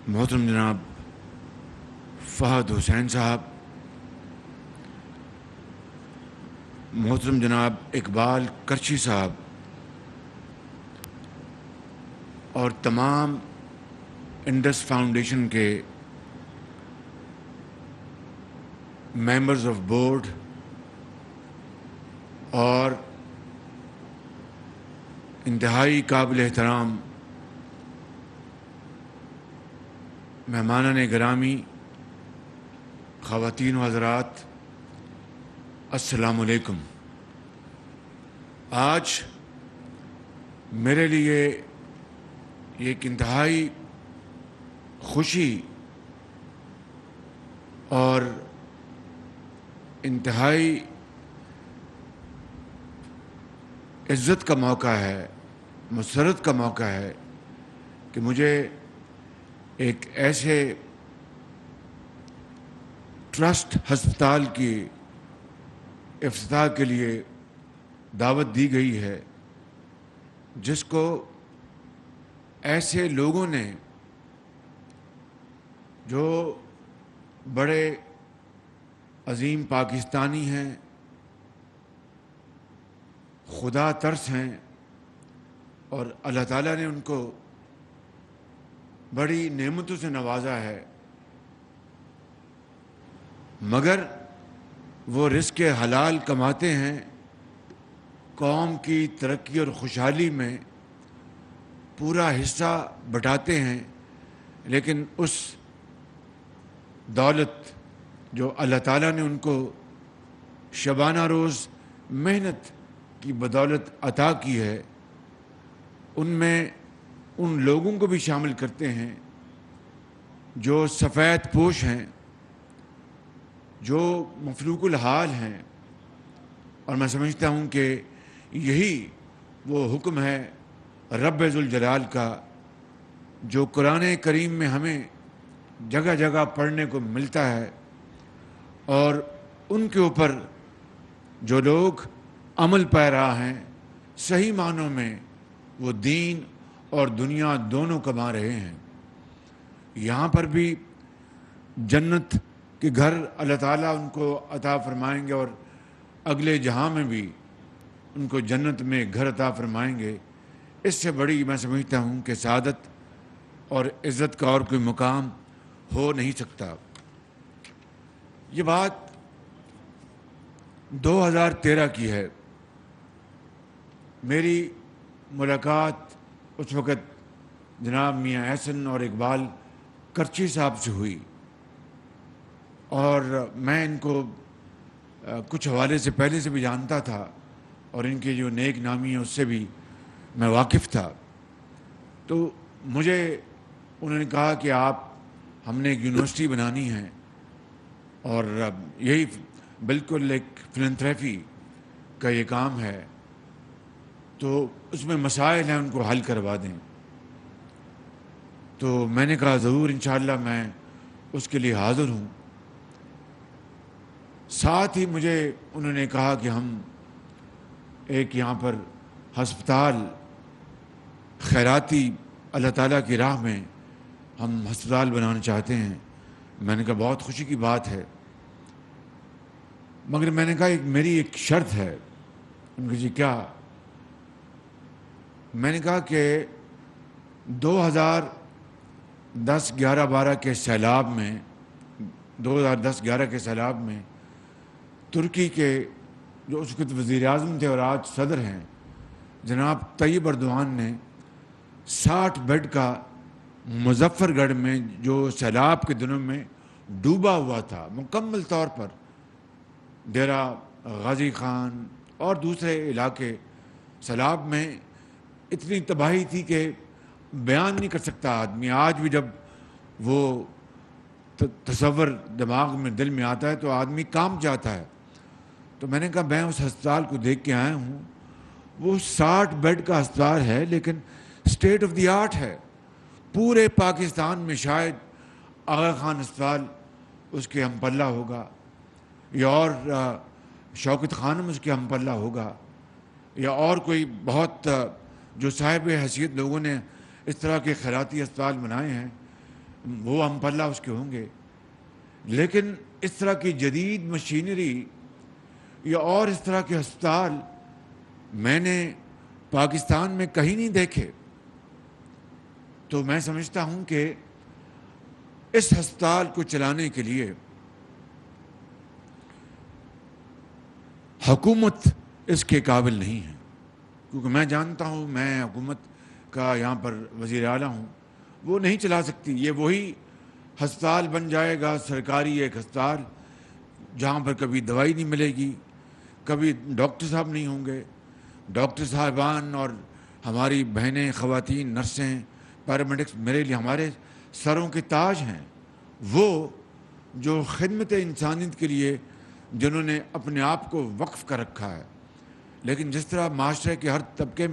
محترم جناب فہد حسین صاحب، محترم جناب اقبال کرچی صاحب اور تمام انڈس فاؤنڈیشن کے ممبرز آف بورڈ اور انتہائی قابل احترام مہمانان گرامی، خواتین و حضرات، السلام علیکم۔ آج میرے لیے یہ ایک انتہائی خوشی اور انتہائی عزت کا موقع ہے، مسرت کا موقع ہے کہ مجھے ایک ایسے ٹرسٹ ہسپتال کی افتتاح کے لیے دعوت دی گئی ہے جس کو ایسے لوگوں نے جو بڑے عظیم پاکستانی ہیں، خدا ترس ہیں، اور اللہ تعالیٰ نے ان کو بڑی نعمتوں سے نوازا ہے، مگر وہ رزق حلال کماتے ہیں، قوم کی ترقی اور خوشحالی میں پورا حصہ بٹاتے ہیں، لیکن اس دولت جو اللہ تعالیٰ نے ان کو شبانہ روز محنت کی بدولت عطا کی ہے، ان میں ان لوگوں کو بھی شامل کرتے ہیں جو سفید پوش ہیں، جو مفلوق الحال ہیں، اور میں سمجھتا ہوں کہ یہی وہ حکم ہے رب ذوالجلال کا جو قرآن کریم میں ہمیں جگہ جگہ پڑھنے کو ملتا ہے، اور ان کے اوپر جو لوگ عمل پیرا ہیں، صحیح معنوں میں وہ دین اور دنیا دونوں کما رہے ہیں۔ یہاں پر بھی جنت کے گھر اللہ تعالیٰ ان کو عطا فرمائیں گے، اور اگلے جہاں میں بھی ان کو جنت میں گھر عطا فرمائیں گے۔ اس سے بڑی میں سمجھتا ہوں کہ سعادت اور عزت کا اور کوئی مقام ہو نہیں سکتا۔ یہ بات 2013 کی ہے۔ میری ملاقات اس وقت جناب میاں احسن اور اقبال کرچی صاحب سے ہوئی، اور میں ان کو کچھ حوالے سے پہلے سے بھی جانتا تھا، اور ان کی جو نیک نامی ہے اس سے بھی میں واقف تھا۔ تو مجھے انہوں نے کہا کہ ہم نے ایک یونیورسٹی بنانی ہے، اور یہی بالکل ایک فلنتھریپی کا یہ کام ہے، تو اس میں مسائل ہیں، ان کو حل کروا دیں۔ تو میں نے کہا ضرور انشاءاللہ میں اس کے لیے حاضر ہوں۔ ساتھ ہی مجھے انہوں نے کہا کہ ہم ایک یہاں پر ہسپتال خیراتی اللہ تعالیٰ کی راہ میں ہم ہسپتال بنانا چاہتے ہیں۔ میں نے کہا بہت خوشی کی بات ہے، مگر میں نے کہا میری ایک شرط ہے۔ ان کو جی کیا؟ میں نے کہا کہ 2010-11-12 کے سیلاب میں 2010-11 کے سیلاب میں ترکی کے جو اس وقت وزیر اعظم تھے اور آج صدر ہیں جناب طیب اردوان نے 60 بیڈ کا مظفر گڑھ میں جو سیلاب کے دنوں میں ڈوبا ہوا تھا مکمل طور پر، ڈیرہ غازی خان اور دوسرے علاقے، سیلاب میں اتنی تباہی تھی کہ بیان نہیں کر سکتا آدمی۔ آج بھی جب وہ تصور دماغ میں دل میں آتا ہے تو آدمی کانپ جاتا ہے۔ تو میں نے کہا میں اس ہسپتال کو دیکھ کے آیا ہوں، وہ 60 بیڈ کا ہسپتال ہے، لیکن اسٹیٹ آف دی آرٹ ہے۔ پورے پاکستان میں شاید آغا خان ہسپتال اس کے ہم پلہ ہوگا، یا اور شوکت خانم اس کے ہم پلہ ہوگا، یا اور کوئی بہت جو صاحب حیثیت لوگوں نے اس طرح کے خیراتی اسپتال بنائے ہیں، وہ ہم پلہ اس کے ہوں گے، لیکن اس طرح کی جدید مشینری یا اور اس طرح کے ہسپتال میں نے پاکستان میں کہیں نہیں دیکھے۔ تو میں سمجھتا ہوں کہ اس ہسپتال کو چلانے کے لیے حکومت اس کے قابل نہیں ہے، کیونکہ میں جانتا ہوں، میں حکومت کا یہاں پر وزیر اعلیٰ ہوں، وہ نہیں چلا سکتی۔ یہ وہی ہسپتال بن جائے گا، سرکاری ایک ہسپتال، جہاں پر کبھی دوائی نہیں ملے گی، کبھی ڈاکٹر صاحب نہیں ہوں گے۔ ڈاکٹر صاحبان اور ہماری بہنیں، خواتین، نرسیں، پیرامیڈکس میرے لیے ہمارے سروں کے تاج ہیں، وہ جو خدمت انسانیت کے لیے جنہوں نے اپنے آپ کو وقف کر رکھا ہے۔ لیکن جس طرح معاشرے کے ہر طبقے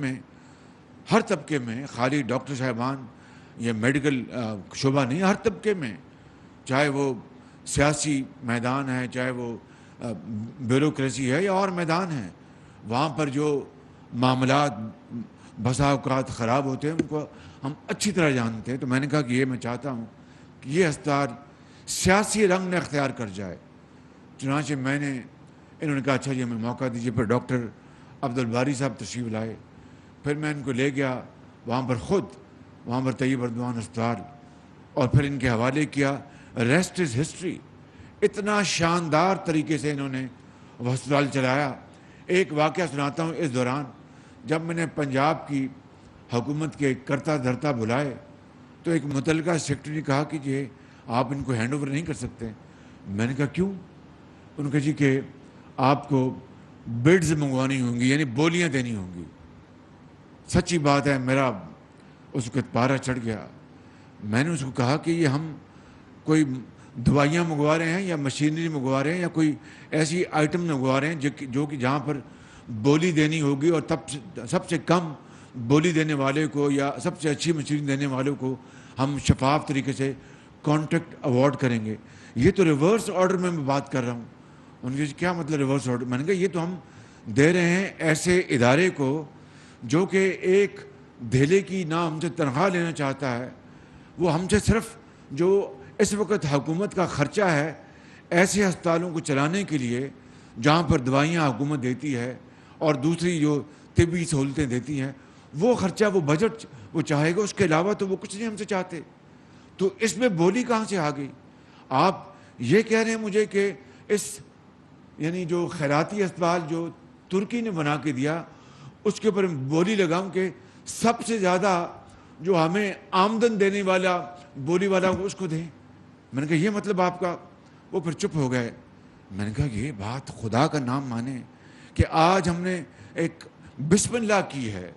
میں خالی ڈاکٹر صاحبان یہ میڈیکل شعبہ نہیں، ہر طبقے میں، چاہے وہ سیاسی میدان ہے، چاہے وہ بیوروکریسی ہے یا اور میدان ہیں، وہاں پر جو معاملات بسا اوقات خراب ہوتے ہیں ان کو ہم اچھی طرح جانتے ہیں۔ تو میں نے کہا کہ یہ میں چاہتا ہوں کہ یہ ہسپتال سیاسی رنگ نہ اختیار کر جائے۔ چنانچہ انہوں نے کہا اچھا جی ہمیں موقع دیجیے۔ پھر ڈاکٹر عبدالباری صاحب تشریف لائے، پھر میں ان کو لے گیا وہاں پر طیب اردوان ہسپتال، اور پھر ان کے حوالے کیا۔ Rest is history. اتنا شاندار طریقے سے انہوں نے وہ ہسپتال چلایا۔ ایک واقعہ سناتا ہوں، اس دوران جب میں نے پنجاب کی حکومت کے کرتا دھرتا بلائے تو ایک متعلقہ سیکرٹری نے کہا کہ جی آپ ان کو ہینڈ اوور نہیں کر سکتے۔ میں نے کہا کیوں؟ ان نے کہا جی کہ آپ کو بیڈز منگوانی ہوں گی، یعنی بولیاں دینی ہوں گی۔ سچی بات ہے، میرا اس کو پارا چڑھ گیا۔ میں نے اس کو کہا کہ یہ ہم کوئی دوائیاں منگوا رہے ہیں یا مشینری منگوا رہے ہیں یا کوئی ایسی آئٹم منگوا رہے ہیں جو کہ جہاں پر بولی دینی ہوگی، اور سب سے کم بولی دینے والے کو یا سب سے اچھی مشینری دینے والوں کو ہم شفاف طریقے سے کانٹریکٹ اوارڈ کریں گے۔ یہ تو ریورس آرڈر میں بات کر رہا ہوں۔ ان کے کیا مطلب ریورس آرڈر؟ میں نے کہا یہ تو ہم دے رہے ہیں ایسے ادارے کو جو کہ ایک دھیلے کی نہ ہم سے تنخواہ لینا چاہتا ہے، وہ ہم سے صرف جو اس وقت حکومت کا خرچہ ہے ایسے ہسپتالوں کو چلانے کے لیے جہاں پر دوائیاں حکومت دیتی ہے اور دوسری جو طبی سہولتیں دیتی ہیں، وہ خرچہ، وہ بجٹ وہ چاہے گا، اس کے علاوہ تو وہ کچھ نہیں ہم سے چاہتے۔ تو اس میں بولی کہاں سے آ گئی؟ آپ یہ کہہ رہے ہیں مجھے کہ یعنی جو خیراتی اسپتال جو ترکی نے بنا کے دیا اس کے اوپر بولی لگاؤں کہ سب سے زیادہ جو ہمیں آمدن دینے والا بولی والا اس کو دیں؟ میں نے کہا یہ مطلب آپ کا؟ وہ پھر چپ ہو گئے۔ میں نے کہا یہ بات خدا کا نام مانے کہ آج ہم نے ایک بسم اللہ کی ہے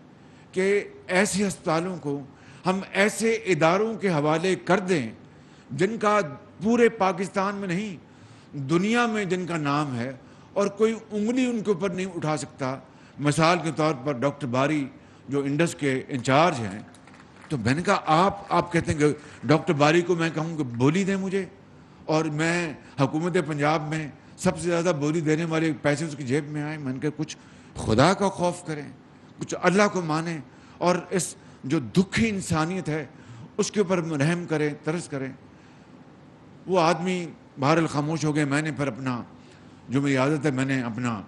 کہ ایسے ہسپتالوں کو ہم ایسے اداروں کے حوالے کر دیں جن کا پورے پاکستان میں نہیں دنیا میں جن کا نام ہے اور کوئی انگلی ان کے اوپر نہیں اٹھا سکتا۔ مثال کے طور پر ڈاکٹر باری جو انڈس کے انچارج ہیں، تو میں نے کہا آپ کہتے ہیں کہ ڈاکٹر باری کو میں کہوں کہ بولی دیں مجھے، اور میں حکومت پنجاب میں سب سے زیادہ بولی دینے والے پیسے اس کی جیب میں آئیں۔ میں نے کہا کچھ خدا کا خوف کریں، کچھ اللہ کو مانیں، اور اس جو دکھی انسانیت ہے اس کے اوپر رحم کریں، ترس کریں۔ وہ آدمی بہرحال خاموش ہو گئے۔ میں نے پھر اپنا جو میری عادت ہے، میں نے اپنا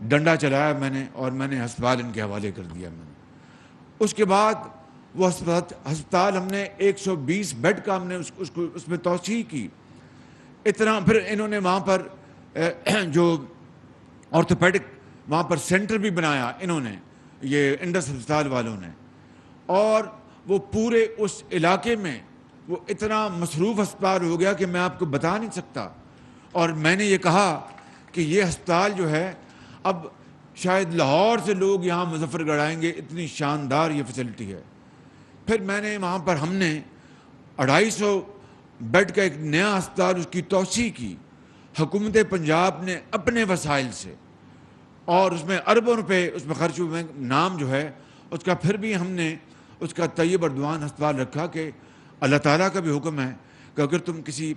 ڈنڈا چلایا اور میں نے ہسپتال ان کے حوالے کر دیا۔ میں نے اس کے بعد وہ ہسپتال ہم نے 120 بیڈ کا ہم نے اس میں توسیع کی۔ اتنا پھر انہوں نے وہاں پر جو آرتھوپیڈک وہاں پر سینٹر بھی بنایا انہوں نے، یہ انڈس ہسپتال والوں نے، اور وہ پورے اس علاقے میں وہ اتنا مصروف ہسپتال ہو گیا کہ میں آپ کو بتا نہیں سکتا۔ اور میں نے یہ کہا کہ یہ ہسپتال جو ہے اب شاید لاہور سے لوگ یہاں مظفر گڑھ آئیں گے، اتنی شاندار یہ فیسلٹی ہے۔ پھر میں نے وہاں پر ہم نے 250 بیڈ کا ایک نیا ہسپتال اس کی توسیع کی، حکومت پنجاب نے اپنے وسائل سے، اور اس میں اربوں روپے اس میں خرچ ہوئے۔ نام جو ہے اس کا پھر بھی ہم نے اس کا طیب اردوان ہسپتال رکھا کہ اللہ تعالیٰ کا بھی حکم ہے کہ اگر تم کسی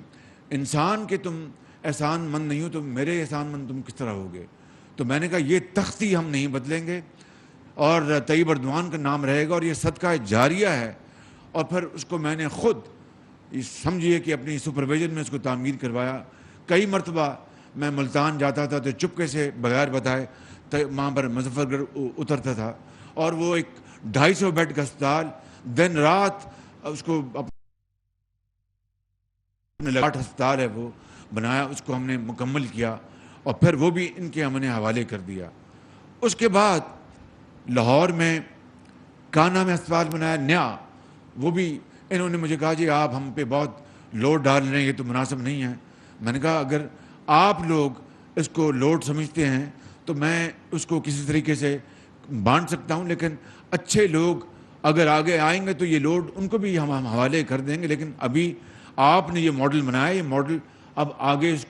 انسان کے تم احسان مند نہیں ہو تو میرے احسان مند تم کس طرح ہوگے؟ تو میں نے کہا یہ تختی ہم نہیں بدلیں گے، اور طیب اردوان کا نام رہے گا، اور یہ صدقہ جاریہ ہے۔ اور پھر اس کو میں نے خود سمجھیے کہ اپنی سپرویژن میں اس کو تعمیر کروایا. کئی مرتبہ میں ملتان جاتا تھا تو چپکے سے بغیر بتائے وہاں پر مظفر گڑھ اترتا تھا, اور وہ ایک 250 بیڈ کا اسپتال دن رات اس کو لاٹ ہسپتال ہے وہ بنایا, اس کو ہم نے مکمل کیا اور پھر وہ بھی ان کے ہم نے حوالے کر دیا. اس کے بعد لاہور میں کانا میں ہسپتال بنایا نیا, وہ بھی انہوں نے مجھے کہا جی آپ ہم پہ بہت لوڈ ڈال رہے ہیں, یہ تو مناسب نہیں ہے. میں نے کہا اگر آپ لوگ اس کو لوڈ سمجھتے ہیں تو میں اس کو کسی طریقے سے بانٹ سکتا ہوں, لیکن اچھے لوگ اگر آگے آئیں گے تو یہ لوڈ ان کو بھی ہم حوالے کر دیں گے. لیکن ابھی آپ نے یہ ماڈل بنایا, یہ ماڈل اب آگے اس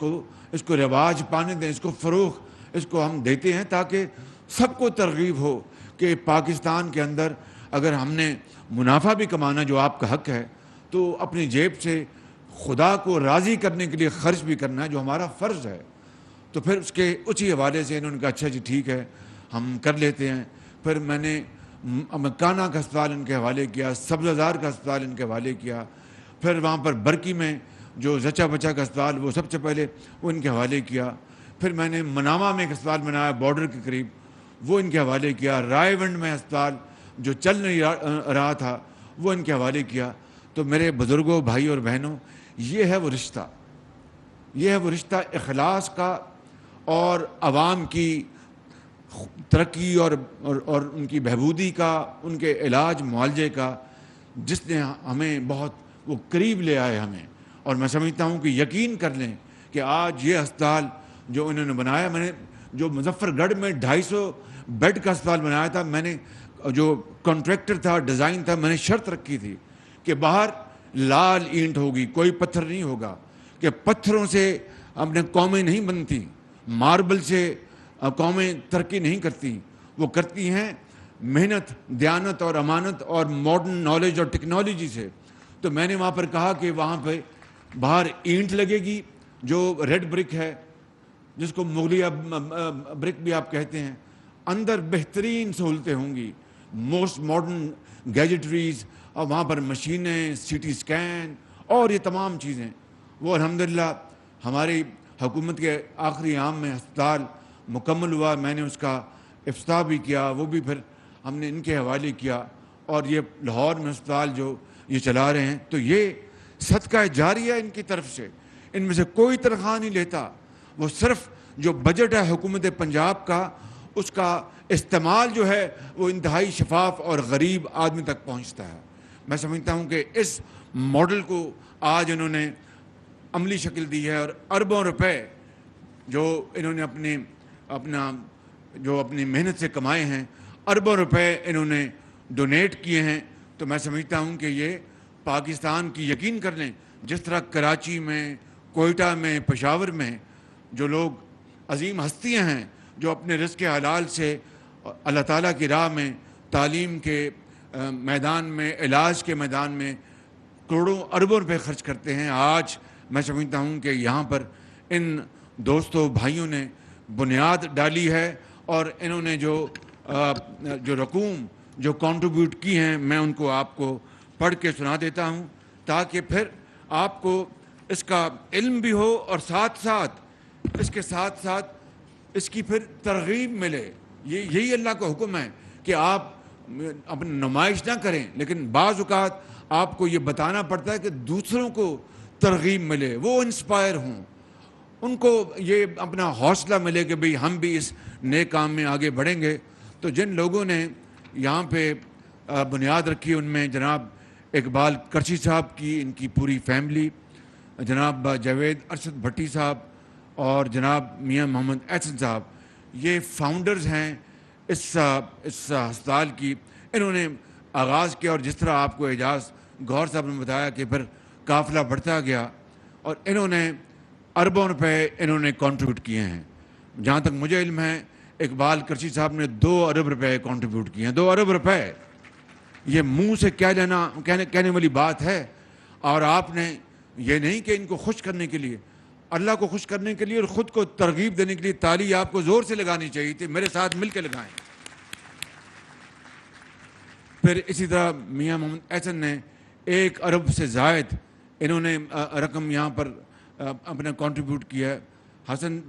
کو رواج پانے دیں, اس کو فروغ اس کو ہم دیتے ہیں تاکہ سب کو ترغیب ہو کہ پاکستان کے اندر اگر ہم نے منافع بھی کمانا جو آپ کا حق ہے تو اپنی جیب سے خدا کو راضی کرنے کے لیے خرچ بھی کرنا ہے جو ہمارا فرض ہے. تو پھر اسی حوالے سے انہوں نے کہا اچھا جی ٹھیک ہے ہم کر لیتے ہیں. پھر میں نے کانا کا اسپتال ان کے حوالے کیا, سبزہ زار کا اسپتال ان کے حوالے کیا, پھر وہاں پر برکی میں جو زچہ بچہ کا اسپتال وہ سب سے پہلے وہ ان کے حوالے کیا. پھر میں نے منامہ میں ایک اسپتال بنایا بارڈر کے قریب, وہ ان کے حوالے کیا. رائے ونڈ میں اسپتال جو چل نہیں رہا تھا وہ ان کے حوالے کیا. تو میرے بزرگوں, بھائی اور بہنوں, یہ ہے وہ رشتہ, یہ ہے وہ رشتہ اخلاص کا اور عوام کی ترقی اور ان کی بہبودی کا, ان کے علاج معالجے کا, جس نے ہمیں بہت وہ قریب لے آئے ہمیں. اور میں سمجھتا ہوں کہ یقین کر لیں کہ آج یہ اسپتال جو انہوں نے بنایا, میں نے جو مظفر گڑھ میں 250 بیڈ کا اسپتال بنایا تھا, میں نے جو کانٹریکٹر تھا, ڈیزائن تھا, میں نے شرط رکھی تھی کہ باہر لال اینٹ ہوگی, کوئی پتھر نہیں ہوگا, کہ پتھروں سے اپنے قومیں نہیں بنتی, ماربل سے قومیں ترقی نہیں کرتی, وہ کرتی ہیں محنت, دیانت اور امانت اور ماڈرن نالج اور ٹیکنالوجی سے. تو میں نے وہاں پر کہا کہ وہاں پہ باہر اینٹ لگے گی جو ریڈ برک ہے, جس کو مغلیہ برک بھی آپ کہتے ہیں, اندر بہترین سہولتیں ہوں گی, موسٹ ماڈرن گیجٹریز, اور وہاں پر مشینیں, سی ٹی اسکین اور یہ تمام چیزیں. وہ الحمدللہ ہماری حکومت کے آخری عام میں ہسپتال مکمل ہوا, میں نے اس کا افتتاح بھی کیا, وہ بھی پھر ہم نے ان کے حوالے کیا. اور یہ لاہور میں ہسپتال جو یہ چلا رہے ہیں, تو یہ صدقہ جاریہ ان کی طرف سے, ان میں سے کوئی تنخواہ نہیں لیتا, وہ صرف جو بجٹ ہے حکومت پنجاب کا, اس کا استعمال جو ہے وہ انتہائی شفاف اور غریب آدمی تک پہنچتا ہے. میں سمجھتا ہوں کہ اس ماڈل کو آج انہوں نے عملی شکل دی ہے, اور اربوں روپے جو انہوں نے اپنی محنت سے کمائے ہیں, اربوں روپے انہوں نے ڈونیٹ کیے ہیں. تو میں سمجھتا ہوں کہ یہ پاکستان کی, یقین کر لیں, جس طرح کراچی میں, کوئٹہ میں, پشاور میں جو لوگ عظیم ہستیاں ہیں جو اپنے رزق حلال سے اللہ تعالیٰ کی راہ میں, تعلیم کے میدان میں, علاج کے میدان میں کروڑوں اربوں روپے خرچ کرتے ہیں, آج میں سمجھتا ہوں کہ یہاں پر ان دوستوں بھائیوں نے بنیاد ڈالی ہے. اور انہوں نے جو رقوم جو کنٹریبیوٹ کی ہیں, میں ان کو آپ کو پڑھ کے سنا دیتا ہوں تاکہ پھر آپ کو اس کا علم بھی ہو, اور ساتھ ساتھ اس کے ساتھ ساتھ اس کی پھر ترغیب ملے. یہی اللہ کا حکم ہے کہ آپ اپنی نمائش نہ کریں, لیکن بعض اوقات آپ کو یہ بتانا پڑتا ہے کہ دوسروں کو ترغیب ملے, وہ انسپائر ہوں, ان کو یہ اپنا حوصلہ ملے کہ بھئی ہم بھی اس نئے کام میں آگے بڑھیں گے. تو جن لوگوں نے یہاں پہ بنیاد رکھی, ان میں جناب اقبال کرشی صاحب کی, ان کی پوری فیملی, جناب جاوید ارشد بھٹی صاحب اور جناب میاں محمد احسن صاحب, یہ فاؤنڈرز ہیں اس ہسپتال کی. انہوں نے آغاز کیا, اور جس طرح آپ کو اعجاز گوہر صاحب نے بتایا کہ پھر قافلہ بڑھتا گیا, اور انہوں نے اربوں روپے انہوں نے کنٹریبیوٹ کیے ہیں. جہاں تک مجھے علم ہے اقبال کرشی صاحب نے 2 ارب روپے کنٹریبیوٹ کیے ہیں. 2 ارب روپے, یہ منہ سے کہنے والی بات ہے. اور آپ نے یہ نہیں کہ ان کو خوش کرنے کے لیے, اللہ کو خوش کرنے کے لیے اور خود کو ترغیب دینے کے لیے تالی آپ کو زور سے لگانی چاہیے تھی, میرے ساتھ مل کے لگائیں. پھر اسی طرح میاں محمد احسن نے 1 ارب سے زائد انہوں نے رقم یہاں پر اپنا کنٹریبیوٹ کیا ہے. حسن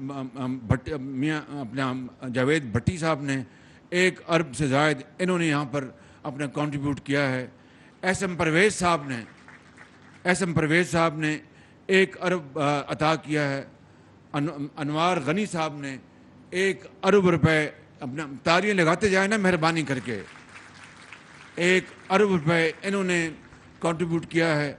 میاں اپنا جاوید بھٹی صاحب نے 1 ارب سے زائد انہوں نے یہاں پر اپنا کنٹریبیوٹ کیا ہے. ایس ایم پرویز صاحب نے 1 ارب عطا کیا ہے. انوار غنی صاحب نے 1 ارب روپے، اپنا تالیاں لگاتے جائیں نا مہربانی کر کے، 1 ارب روپے انہوں نے کنٹریبیوٹ کیا ہے.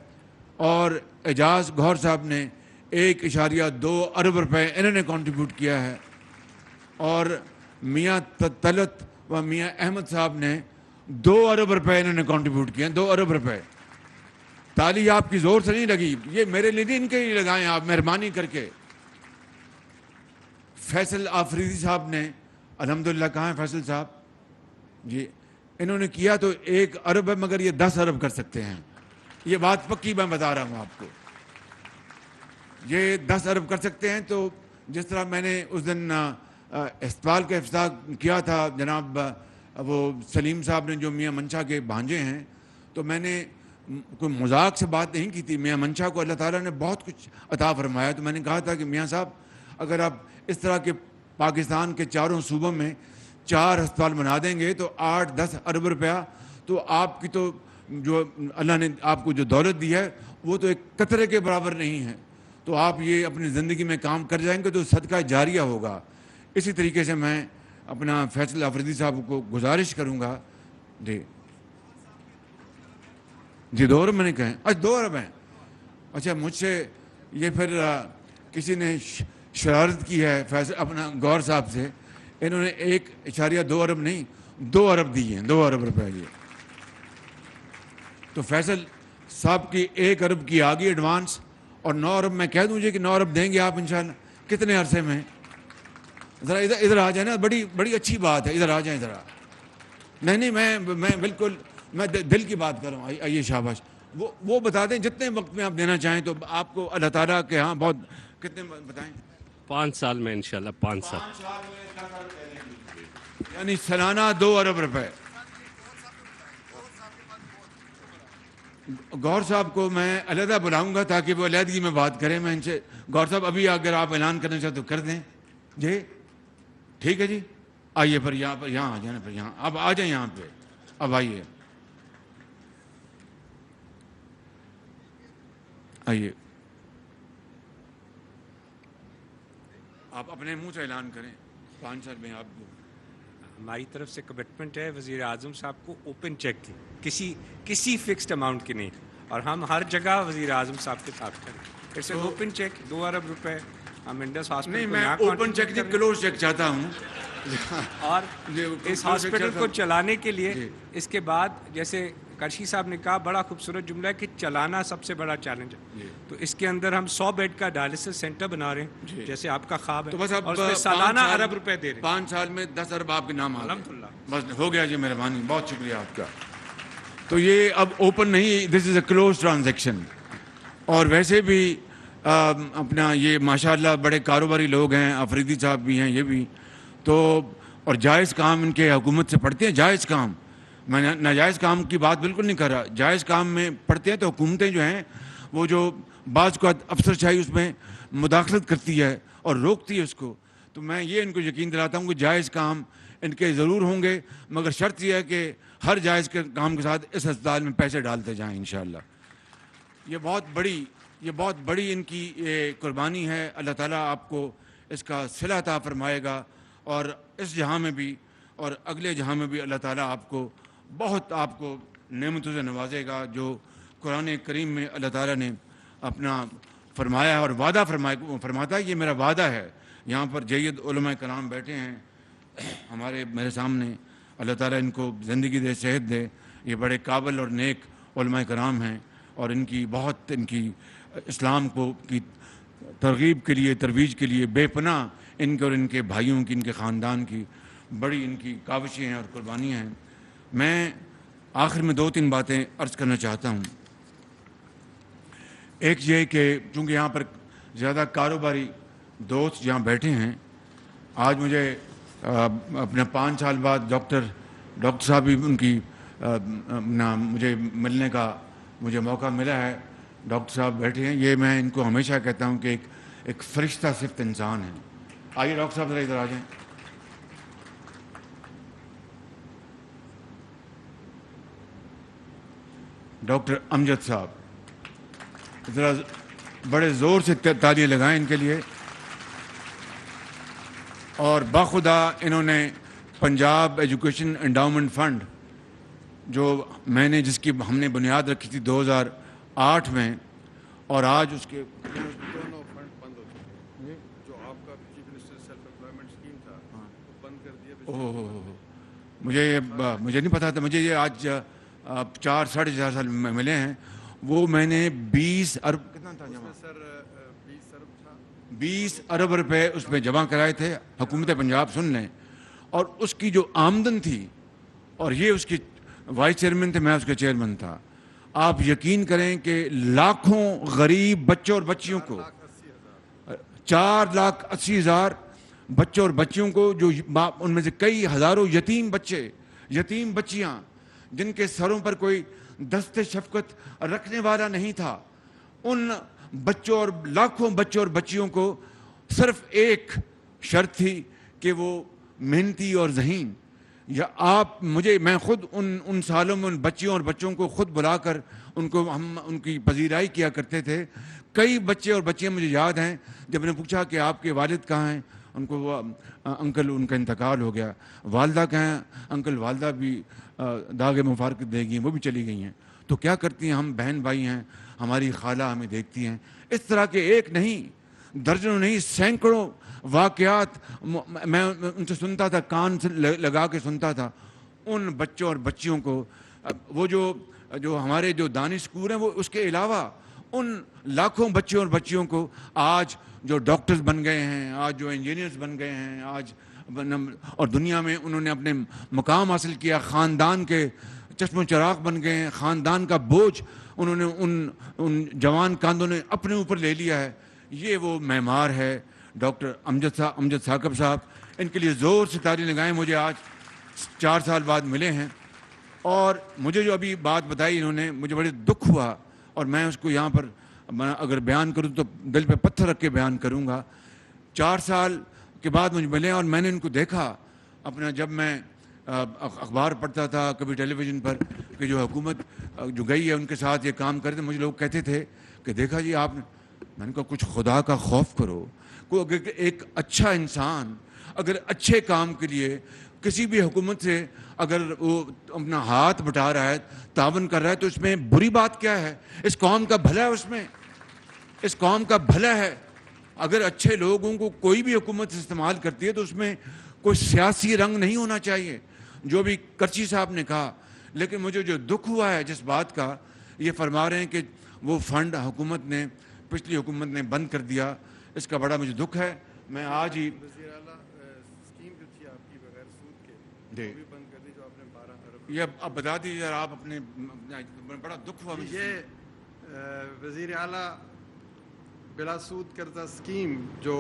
اور اعجاز گوہر صاحب نے 1.2 ارب روپے انہوں نے کنٹریبیوٹ کیا ہے. اور میاں طلعت و میاں احمد صاحب نے 2 ارب روپے انہوں نے کنٹریبیوٹ کیا ہیں. 2 ارب روپے. تالی آپ کی زور سے نہیں لگی، یہ میرے لیے نہیں، ان کے لیے لگائیں آپ مہربانی کر کے. فیصل آفریدی صاحب نے الحمدللہ، کہاں ہیں فیصل صاحب جی، انہوں نے کیا تو 1 ارب ہے، مگر یہ 10 ارب کر سکتے ہیں. یہ بات پکی میں بتا رہا ہوں آپ کو، یہ 10 ارب کر سکتے ہیں. تو جس طرح میں نے اس دن اسپتال کا افتتاح کیا تھا، جناب وہ سلیم صاحب نے جو میاں منشا کے بھانجے ہیں، تو میں نے کوئی مذاق سے بات نہیں کی تھی. میاں منشا کو اللہ تعالیٰ نے بہت کچھ عطا فرمایا، تو میں نے کہا تھا کہ میاں صاحب اگر آپ اس طرح کے پاکستان کے 4 صوبوں میں 4 ہسپتال بنا دیں گے تو 8-10 ارب روپیہ، تو آپ کی تو جو اللہ نے آپ کو جو دولت دی ہے وہ تو ایک قطرے کے برابر نہیں ہے. تو آپ یہ اپنی زندگی میں کام کر جائیں گے تو صدقہ جاریہ ہوگا. اسی طریقے سے میں اپنا فیصل آفریدی صاحب کو گزارش کروں گا. جی 2 ارب میں نے کہیں، اچھا 2 ارب ہیں. اچھا مجھ سے یہ پھر کسی نے شرارت کی ہے فیصل اپنا گور صاحب سے، انہوں نے 1.2 ارب نہیں 2 ارب دیے ہیں، 2 ارب روپے یہ. تو فیصل صاحب کی 1 ارب کی آگئی ایڈوانس، اور 9 ارب میں کہہ دوں کہ 9 ارب دیں گے آپ انشاءاللہ. کتنے عرصے میں؟ ذرا ادھر آ جائیں نا، بڑی اچھی بات ہے، ادھر آ جائیں ذرا. نہیں میں بالکل میں دل کی بات کر رہا ہوں. آئیے شاباش. وہ بتا دیں جتنے وقت میں آپ دینا چاہیں، تو آپ کو اللہ تعالیٰ کے ہاں بہت. کتنے بتائیں؟ 5 سال میں انشاءاللہ 5 سال. 5 سال میں یعنی سالانہ 2 ارب روپے. گور صاحب کو میں علیحدہ بلاؤں گا تاکہ وہ علیحدگی میں بات کریں. میں ان سے گور صاحب ابھی اگر آپ اعلان کرنا چاہتے تو کر دیں جی. ٹھیک ہے جی. آئیے پھر یہاں آ جائیں. پھر یہاں اب آ جائیں یہاں پہ. اب آئیے آپ اپنے منہ سے اعلان کریں. 5 سال میں آپ کو ہماری طرف سے کمٹمنٹ ہے وزیر اعظم صاحب کو اوپن چیک کی، کسی فکسڈ اماؤنٹ کی نہیں، اور ہم ہر جگہ وزیر اعظم صاحب کے ساتھ کریں. It's an open cheque. 2 ارب روپے ہم انڈس ہاسپٹل نہیں، میں اوپن چیک نہیں کلوز چیک چاہتا ہوں. اور اس ہاسپٹل کو چلانے کے لیے اس کے بعد، جیسے کرشی صاحب نے کہا، بڑا خوبصورت جملہ ہے کہ چلانا سب سے بڑا چیلنج ہے. تو اس کے اندر ہم 100 بیڈ کا ڈائلسس سینٹر بنا رہے ہیں جیسے آپ کا خواب ہے، اور اس میں سالانہ ارب روپے دے رہے ہیں. 5 سال میں 10 ارب آپ کے نام آ گئے. الحمدللہ. بس ہو گیا جی، مہربانی، بہت شکریہ آپ کا. تو یہ اب اوپن نہیں، دس از اے کلوز ٹرانزیکشن. اور ویسے بھی اپنا یہ ماشاءاللہ بڑے کاروباری لوگ ہیں، آفریدی صاحب بھی ہیں، یہ بھی تو. اور جائز کام ان کے حکومت سے پڑھتے ہیں. جائز کام، میں ناجائز کام کی بات بالکل نہیں کر رہا. جائز کام میں پڑھتے ہیں تو حکومتیں جو ہیں وہ جو بعض کو افسر شاہی اس میں مداخلت کرتی ہے اور روکتی ہے اس کو. تو میں یہ ان کو یقین دلاتا ہوں کہ جائز کام ان کے ضرور ہوں گے، مگر شرط یہ ہے کہ ہر جائز کے کام کے ساتھ اس ہسپتال میں پیسے ڈالتے جائیں انشاءاللہ. یہ بہت بڑی ان کی قربانی ہے. اللہ تعالیٰ آپ کو اس کا صلہ عطا فرمائے گا، اور اس جہاں میں بھی اور اگلے جہاں میں بھی اللہ تعالیٰ آپ کو نعمتوں سے نوازے گا. جو قرآن کریم میں اللہ تعالیٰ نے اپنا فرمایا اور وعدہ فرماتا ہے، یہ میرا وعدہ ہے. یہاں پر جید علماء کرام بیٹھے ہیں میرے سامنے، اللہ تعالیٰ ان کو زندگی دے، صحت دے. یہ بڑے قابل اور نیک علماء کرام ہیں، اور ان کی اسلام کی ترغیب کے لیے، ترویج کے لیے بے پناہ ان کے اور ان کے بھائیوں کی، ان کے خاندان کی بڑی ان کی کاوشیں ہیں اور قربانیاں ہیں. میں آخر میں 2-3 باتیں عرض کرنا چاہتا ہوں. ایک یہ کہ چونکہ یہاں پر زیادہ کاروباری دوست جہاں بیٹھے ہیں، آج مجھے اپنا 5 سال بعد ڈاکٹر صاحب بھی ان کی مجھے ملنے کا موقع ملا ہے. ڈاکٹر صاحب بیٹھے ہیں، یہ میں ان کو ہمیشہ کہتا ہوں کہ ایک فرشتہ صفت انسان ہے. آئیے ڈاکٹر صاحب ذرا ادھر آ جائیں. ڈاکٹر امجد صاحب ذرا بڑے زور سے تالیاں لگائیں ان کے لیے. اور باخدا انہوں نے پنجاب ایجوکیشن انڈاؤمنٹ فنڈ جو میں نے جس کی ہم نے بنیاد رکھی تھی 2008 میں، اور آج اس کے دونوں فنڈ بند ہو چکے ہیں. جو آپ کا chief minister self employment scheme تھا وہ بند کر دیا. مجھے نہیں پتا تھا. مجھے یہ آج 4-4.5 سال ملے ہیں. وہ میں نے 20 ارب کتنا تھا جمع؟ سر 20 ارب تھا. 20 ارب روپے اس میں جمع کرائے تھے. حکومت پنجاب سن لیں. اور اس کی جو آمدن تھی، اور یہ اس کی وائس چیئرمین تھے، میں اس کا چیئرمین تھا. آپ یقین کریں کہ لاکھوں غریب بچوں اور بچیوں کو 4,80,000 بچوں اور بچیوں کو، جو ان میں سے کئی ہزاروں یتیم بچے، یتیم بچیاں جن کے سروں پر کوئی دست شفقت رکھنے والا نہیں تھا، ان بچوں اور لاکھوں بچوں اور بچیوں کو صرف ایک شرط تھی کہ وہ محنتی اور ذہین. یا میں خود ان سالوں میں ان بچیوں اور بچوں کو خود بلا کر ہم ان کی پذیرائی کیا کرتے تھے. کئی بچے اور بچیاں مجھے یاد ہیں، جب نے پوچھا کہ آپ کے والد کہاں ہیں، ان کو وہ انکل ان کا انتقال ہو گیا. والدہ کہاں ہیں؟ انکل والدہ بھی داغ مفارقت دے گئی، وہ بھی چلی گئی ہیں. تو کیا کرتی ہیں؟ ہم بہن بھائی ہیں، ہماری خالہ ہمیں دیکھتی ہیں. اس طرح کے ایک نہیں، درجنوں نہیں، سینکڑوں واقعات میں ان سے سنتا تھا، کان سے لگا کے سنتا تھا. ان بچوں اور بچیوں کو وہ جو ہمارے جو دانش اسکول ہیں، وہ اس کے علاوہ ان لاکھوں بچوں اور بچیوں کو آج جو ڈاکٹرز بن گئے ہیں، آج جو انجینئرز بن گئے ہیں، آج اور دنیا میں انہوں نے اپنے مقام حاصل کیا، خاندان کے چشم و چراغ بن گئے ہیں، خاندان کا بوجھ انہوں نے ان جوان کاندوں نے اپنے اوپر لے لیا ہے. یہ وہ معمار ہے ڈاکٹر امجد ثاقب صاحب. ان کے لیے زور سے تالی لگائیں. مجھے آج 4 سال بعد ملے ہیں، اور مجھے جو ابھی بات بتائی انہوں نے، مجھے بڑے دکھ ہوا، اور میں اس کو یہاں پر اگر بیان کروں تو دل پہ پتھر رکھ کے بیان کروں گا. 4 سال کے بعد مجھے ملے، اور میں نے ان کو دیکھا اپنا، جب میں اخبار پڑھتا تھا کبھی ٹیلی ویژن پر کہ جو حکومت جو گئی ہے ان کے ساتھ یہ کام کرتے، مجھے لوگ کہتے تھے کہ دیکھا جی آپ نے. میں نے کہا کچھ خدا کا خوف کرو. اگر ایک اچھا انسان اگر اچھے کام کے لیے کسی بھی حکومت سے اگر وہ اپنا ہاتھ بٹا رہا ہے، تعاون کر رہا ہے، تو اس میں بری بات کیا ہے؟ اس قوم کا بھلا ہے، اس قوم کا بھلا ہے. اگر اچھے لوگوں کو کوئی بھی حکومت استعمال کرتی ہے تو اس میں کوئی سیاسی رنگ نہیں ہونا چاہیے، جو بھی کرچی صاحب نے کہا. لیکن مجھے جو دکھ ہوا ہے جس بات کا، یہ فرما رہے ہیں کہ وہ فنڈ پچھلی حکومت نے بند کر دیا. اس کا بڑا مجھے دکھ ہے. میں آج ہی وزیر اعلیٰ اسکیم جو تھی آپ کی بغیر سود کے، جی وہ بھی بند کر دی، جو آپ نے 12 ارب. یہ اب بتا دیجیے آپ اپنے، بڑا دکھ ہوا مجھے. یہ وزیر اعلیٰ بلا سود کردہ اسکیم جو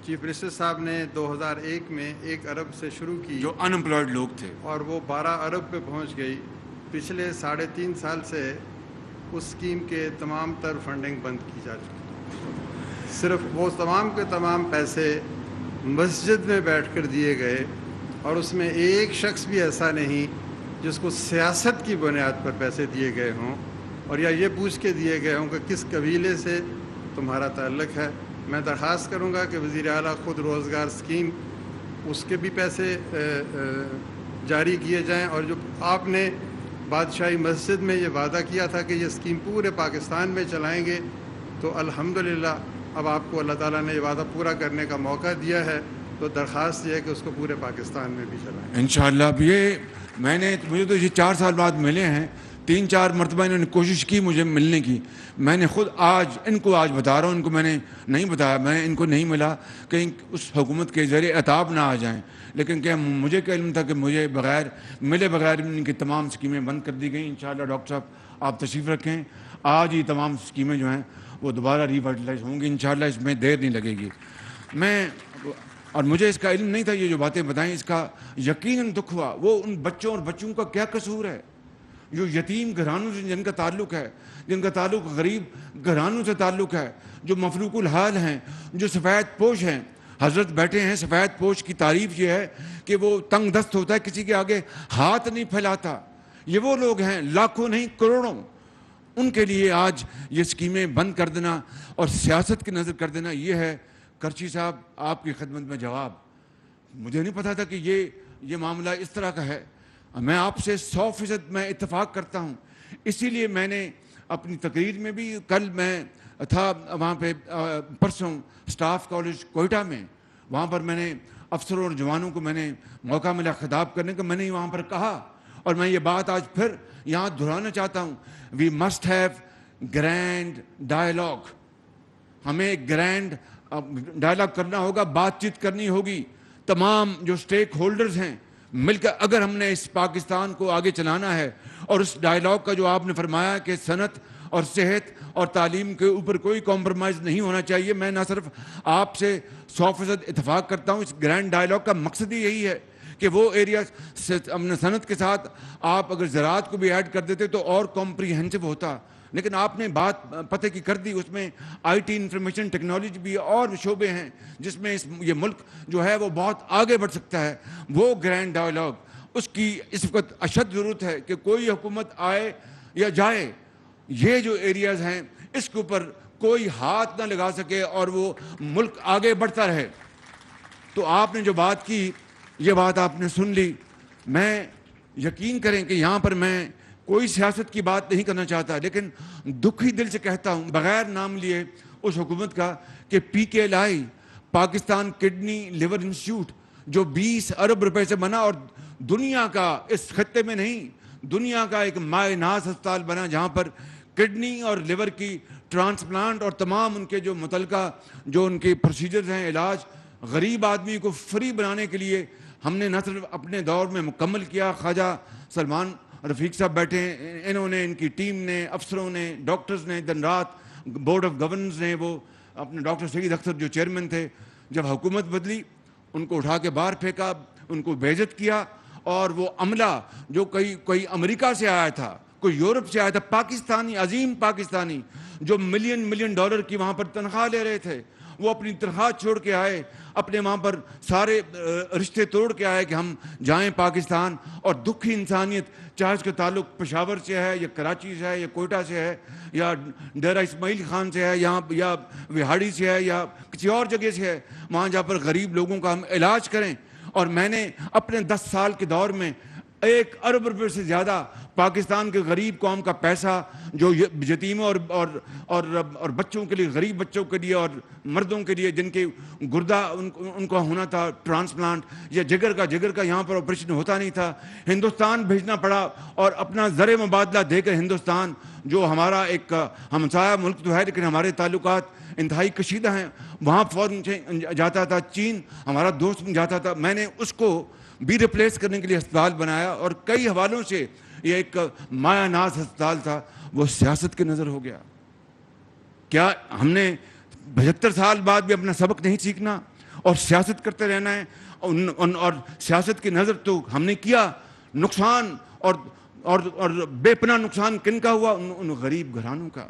چیف منسٹر صاحب نے 2001 میں 1 ارب سے شروع کی، جو ان امپلائڈ لوگ تھے، اور وہ 12 ارب پہ پہنچ گئی. پچھلے 3.5 سال سے اس اسکیم کے تمام تر فنڈنگ بند کی جا چکی. صرف وہ تمام کے تمام پیسے مسجد میں بیٹھ کر دیے گئے، اور اس میں ایک شخص بھی ایسا نہیں جس کو سیاست کی بنیاد پر پیسے دیے گئے ہوں، اور یا یہ پوچھ کے دیے گئے ہوں کہ کس قبیلے سے تمہارا تعلق ہے. میں درخواست کروں گا کہ وزیر اعلیٰ خود روزگار اسکیم اس کے بھی پیسے جاری کیے جائیں، اور جو آپ نے بادشاہی مسجد میں یہ وعدہ کیا تھا کہ یہ اسکیم پورے پاکستان میں چلائیں گے، تو الحمدللہ اب آپ کو اللہ تعالیٰ نے یہ وعدہ پورا کرنے کا موقع دیا ہے. تو درخواست یہ ہے کہ اس کو پورے پاکستان میں بھی چلائیں. انشاءاللہ. اب مجھے تو یہ 4 سال بعد ملے ہیں. 3-4 مرتبہ انہوں نے کوشش کی مجھے ملنے کی. میں نے خود ان کو آج بتا رہا ہوں، ان کو میں نے نہیں بتایا، میں ان کو نہیں ملا کہیں اس حکومت کے ذریعے عطاب نہ آ جائیں. لیکن کہ مجھے کیا علم تھا کہ مجھے ملے بغیر ان کی تمام اسکیمیں بند کر دی گئیں. انشاءاللہ ڈاکٹر صاحب آپ تشریف رکھیں. آج ہی تمام اسکیمیں جو ہیں وہ دوبارہ ریوائٹلائز ہوں گی انشاءاللہ. اس میں دیر نہیں لگے گی. اور مجھے اس کا علم نہیں تھا، یہ جو باتیں بتائیں اس کا یقیناً دکھ ہوا. وہ ان بچوں اور بچیوں کا کیا قصور ہے؟ جو یتیم گھرانوں سے جن کا تعلق ہے، جن کا تعلق غریب گھرانوں سے تعلق ہے، جو مفلوق الحال ہیں، جو سفید پوش ہیں. حضرت بیٹھے ہیں. سفید پوش کی تعریف یہ ہے کہ وہ تنگ دست ہوتا ہے، کسی کے آگے ہاتھ نہیں پھیلاتا. یہ وہ لوگ ہیں، لاکھوں نہیں کروڑوں. ان کے لیے آج یہ اسکیمیں بند کر دینا اور سیاست کی نظر کر دینا، یہ ہے کرچی صاحب آپ کی خدمت میں جواب. مجھے نہیں پتا تھا کہ یہ معاملہ اس طرح کا ہے. میں آپ سے 100% میں اتفاق کرتا ہوں. اسی لیے میں نے اپنی تقریر میں بھی، کل میں تھا وہاں پہ پرسوں سٹاف کالج کوئٹہ میں، وہاں پر میں نے افسروں اور جوانوں کو میں نے موقع ملا خطاب کرنے کا. میں نے وہاں پر کہا اور میں یہ بات آج پھر یہاں دہرانا چاہتا ہوں، we must have grand dialogue. ہمیں گرینڈ ڈائلاگ کرنا ہوگا، بات چیت کرنی ہوگی. تمام جو سٹیک ہولڈرز ہیں مل کر اگر ہم نے اس پاکستان کو آگے چلانا ہے، اور اس ڈائلاگ کا جو آپ نے فرمایا کہ صنعت اور صحت اور تعلیم کے اوپر کوئی کمپرومائز نہیں ہونا چاہیے، میں نہ صرف آپ سے 100% اتفاق کرتا ہوں. اس گرینڈ ڈائلاگ کا مقصد ہی یہی ہے کہ وہ ایریا صنعت کے ساتھ آپ اگر زراعت کو بھی ایڈ کر دیتے تو اور کمپریہنسو ہوتا. لیکن آپ نے بات پتہ کی کر دی. اس میں آئی ٹی، انفارمیشن ٹیکنالوجی بھی اور شعبے ہیں جس میں یہ ملک جو ہے وہ بہت آگے بڑھ سکتا ہے. وہ گرینڈ ڈائلاگ، اس کی اس وقت اشد ضرورت ہے کہ کوئی حکومت آئے یا جائے، یہ جو ایریاز ہیں اس کے اوپر کوئی ہاتھ نہ لگا سکے اور وہ ملک آگے بڑھتا رہے. تو آپ نے جو بات کی، یہ بات آپ نے سن لی. میں یقین کریں کہ یہاں پر میں کوئی سیاست کی بات نہیں کرنا چاہتا، لیکن دکھی دل سے کہتا ہوں بغیر نام لیے اس حکومت کا کہ PKLI Pakistan kidney liver institute جو 20 ارب روپے سے بنا اور دنیا کا، اس خطے میں نہیں، دنیا کا ایک مائع ناز ہسپتال بنا جہاں پر کڈنی اور لیور کی ٹرانسپلانٹ اور تمام ان کے جو متعلقہ جو ان کے پروسیجرز ہیں، علاج غریب آدمی کو فری بنانے کے لیے ہم نے نہ صرف اپنے دور میں مکمل کیا. خواجہ سلمان رفیق صاحب بیٹھے ہیں، انہوں نے، ان کی ٹیم نے، افسروں نے، ڈاکٹرز نے دن رات، بورڈ آف گورننس نے، وہ اپنے ڈاکٹر سعید اختر جو چیئرمین تھے، جب حکومت بدلی ان کو اٹھا کے باہر پھینکا، ان کو بے عزت کیا. اور وہ عملہ جو کوئی امریکہ سے آیا تھا، کوئی یورپ سے آیا تھا، پاکستانی، عظیم پاکستانی جو ملین ڈالر کی وہاں پر تنخواہ لے رہے تھے، وہ اپنی تنخواہ چھوڑ کے آئے، اپنے وہاں پر سارے رشتے توڑ کے آئے کہ ہم جائیں پاکستان. اور دکھی انسانیت، چاہے اس کا تعلق پشاور سے ہے یا کراچی سے ہے یا کوئٹہ سے ہے یا ڈیرہ اسماعیل خان سے ہے یا وہاڑی سے ہے یا کسی اور جگہ سے ہے، وہاں جہاں پر غریب لوگوں کا ہم علاج کریں. اور میں نے اپنے 10 سال کے دور میں 1 ارب روپے سے زیادہ پاکستان کے غریب قوم کا پیسہ جو یتیموں اور بچوں کے لیے، غریب بچوں کے لیے اور مردوں کے لیے جن کے گردہ ان کو ہونا تھا ٹرانسپلانٹ، یا جگر کا یہاں پر آپریشن ہوتا نہیں تھا، ہندوستان بھیجنا پڑا. اور اپنا زر مبادلہ دے کر ہندوستان جو ہمارا ایک ہمسایہ ملک تو ہے لیکن ہمارے تعلقات انتہائی کشیدہ ہیں، وہاں فوراً جاتا تھا. چین ہمارا دوست جاتا تھا. میں نے اس کو بھی ریپلیس کرنے کے لیے ہسپتال بنایا اور کئی حوالوں سے یہ ایک مایہ ناز ہسپتال تھا، وہ سیاست کی نظر ہو گیا. کیا ہم نے 75 سال بعد بھی اپنا سبق نہیں سیکھنا اور سیاست کرتے رہنا ہے؟ اور سیاست کی نظر تو ہم نے کیا. نقصان اور بے پناہ نقصان کن کا ہوا؟ ان غریب گھرانوں کا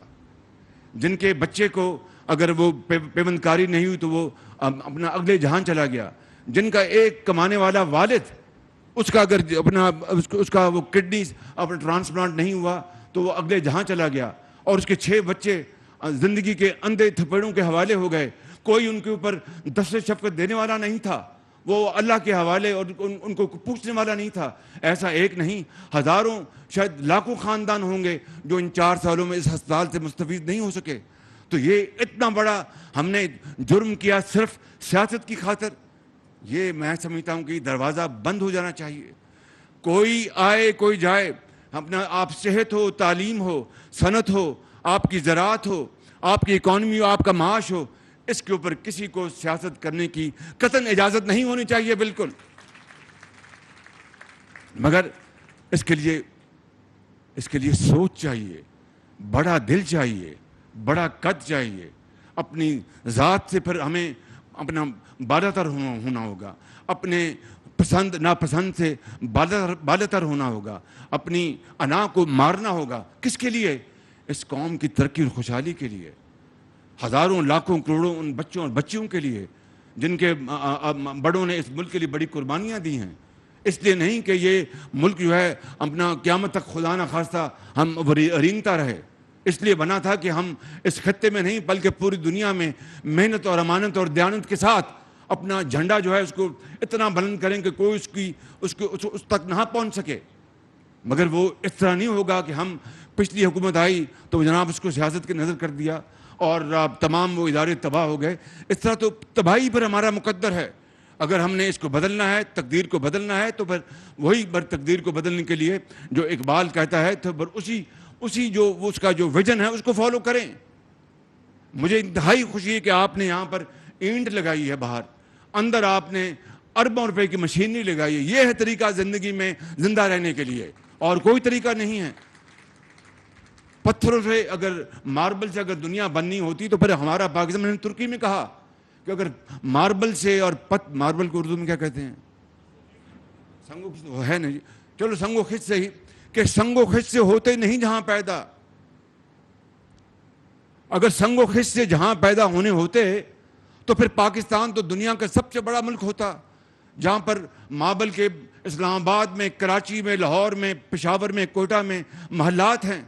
جن کے بچے کو اگر وہ پیوند کاری نہیں ہوئی تو وہ اپنا اگلے جہان چلا گیا، جن کا ایک کمانے والا والد، اس کا اگر اس کا وہ کڈنی اپنا ٹرانسپلانٹ نہیں ہوا تو وہ اگلے جہاں چلا گیا، اور اس کے 6 بچے زندگی کے اندھے تھپڑوں کے حوالے ہو گئے. کوئی ان کے اوپر دست شفقت دینے والا نہیں تھا، وہ اللہ کے حوالے اور ان کو پوچھنے والا نہیں تھا. ایسا ایک نہیں، ہزاروں شاید لاکھوں خاندان ہوں گے جو ان 4 سالوں میں اس ہسپتال سے مستفید نہیں ہو سکے. تو یہ اتنا بڑا ہم نے جرم کیا صرف سیاست کی خاطر. یہ میں سمجھتا ہوں کہ دروازہ بند ہو جانا چاہیے. کوئی آئے کوئی جائے، اپنا آپ صحت ہو، تعلیم ہو، صنعت ہو، آپ کی زراعت ہو، آپ کی اکانومی ہو، آپ کا معاش ہو، اس کے اوپر کسی کو سیاست کرنے کی قطعاً اجازت نہیں ہونی چاہیے بالکل. مگر اس کے لیے سوچ چاہیے، بڑا دل چاہیے، بڑا قد چاہیے. اپنی ذات سے پھر ہمیں اپنا بالاتر ہونا ہوگا، اپنے پسند ناپسند سے بالاتر ہونا ہوگا، اپنی انا کو مارنا ہوگا. کس کے لیے؟ اس قوم کی ترقی اور خوشحالی کے لیے. ہزاروں لاکھوں کروڑوں ان بچوں اور بچیوں کے لیے جن کے بڑوں نے اس ملک کے لیے بڑی قربانیاں دی ہیں. اس لیے نہیں کہ یہ ملک جو ہے اپنا قیامت تک خدا نہ خواستہ ہم رینگتا رہے. اس لیے بنا تھا کہ ہم اس خطے میں نہیں بلکہ پوری دنیا میں محنت اور امانت اور دیانت کے ساتھ اپنا جھنڈا جو ہے اس کو اتنا بلند کریں کہ کوئی اس تک نہ پہنچ سکے. مگر وہ اس طرح نہیں ہوگا کہ ہم پچھلی حکومت آئی تو جناب اس کو سیاست کی نظر کر دیا اور تمام وہ ادارے تباہ ہو گئے. اس طرح تو تباہی پر ہمارا مقدر ہے. اگر ہم نے اس کو بدلنا ہے، تقدیر کو بدلنا ہے، تو پھر وہی تقدیر کو بدلنے کے لیے جو اقبال کہتا ہے تو پھر اسی جو اس کا جو ویژن ہے اس کو فالو کریں. مجھے انتہائی خوشی ہے کہ آپ نے یہاں پر اینٹ لگائی ہے، باہر اندر آپ نے اربوں روپے کی مشینری لگائی ہے. یہ ہے طریقہ زندگی میں زندہ رہنے کے لیے، اور کوئی طریقہ نہیں ہے. پتھروں سے اگر ماربل سے اگر دنیا بننی ہوتی تو پھر ہمارا پاکستان، میں نے ترکی میں کہا کہ اگر ماربل سے اور ماربل کو اردو میں کیا کہتے ہیں؟ سنگو خش ہے نا جی، چلو سنگو خش سے ہی، کہ سنگو خش سے ہوتے نہیں جہاں پیدا. اگر سنگو خش سے جہاں پیدا ہونے ہوتے تو پھر پاکستان تو دنیا کا سب سے بڑا ملک ہوتا، جہاں پر مابل کے اسلام آباد میں، کراچی میں، لاہور میں، پشاور میں، کوئٹہ میں محلات ہیں،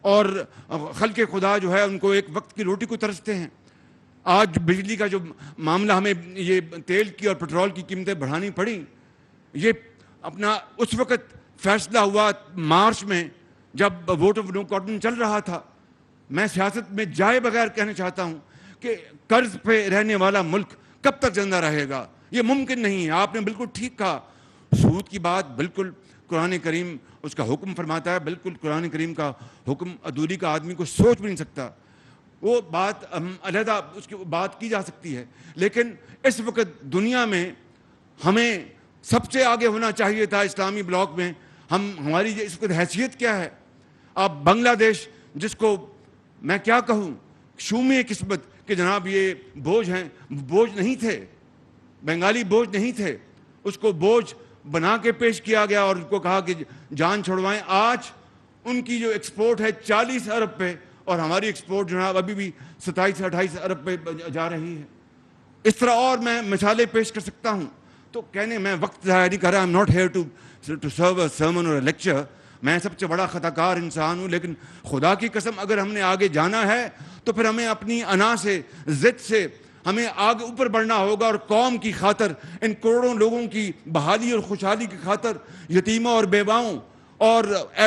اور خلق خدا جو ہے ان کو ایک وقت کی روٹی کو ترستے ہیں. آج بجلی کا جو معاملہ، ہمیں یہ تیل کی اور پٹرول کی قیمتیں بڑھانی پڑیں، یہ اپنا اس وقت فیصلہ ہوا مارچ میں جب ووٹ آف نو کانفیڈنس چل رہا تھا. میں سیاست میں جائے بغیر کہنا چاہتا ہوں کہ قرض پہ رہنے والا ملک کب تک زندہ رہے گا؟ یہ ممکن نہیں ہے. آپ نے بالکل ٹھیک کہا. سود کی بات بالکل قرآن کریم اس کا حکم فرماتا ہے، بالکل قرآن کریم کا حکم ادھوری کا آدمی کو سوچ بھی نہیں سکتا. وہ بات علیحدہ اس کی بات کی جا سکتی ہے، لیکن اس وقت دنیا میں ہمیں سب سے آگے ہونا چاہیے تھا. اسلامی بلاک میں ہماری اس وقت حیثیت کیا ہے؟ اب بنگلہ دیش، جس کو میں کیا کہوں، شومی قسمت کہ جناب یہ بوجھ ہیں، بوجھ نہیں تھے، بنگالی بوجھ نہیں تھے، اس کو بوجھ بنا کے پیش کیا گیا اور اس کو کہا کہ جان چھوڑوائیں. آج ان کی جو ایکسپورٹ ہے 40 ارب پہ، اور ہماری ایکسپورٹ جو ہے ابھی بھی 27-28 ارب پہ جا رہی ہے. اس طرح اور میں مثالیں پیش کر سکتا ہوں. تو کہنے میں وقت ضائع نہیں کر رہا. I'm not here to serve a sermon or a lecture. میں سب سے بڑا خطا کار انسان ہوں، لیکن خدا کی قسم اگر ہم نے آگے جانا ہے تو پھر ہمیں اپنی انا سے، ضد سے ہمیں آگے اوپر بڑھنا ہوگا، اور قوم کی خاطر، ان کروڑوں لوگوں کی بحالی اور خوشحالی کی خاطر، یتیموں اور بیواؤں اور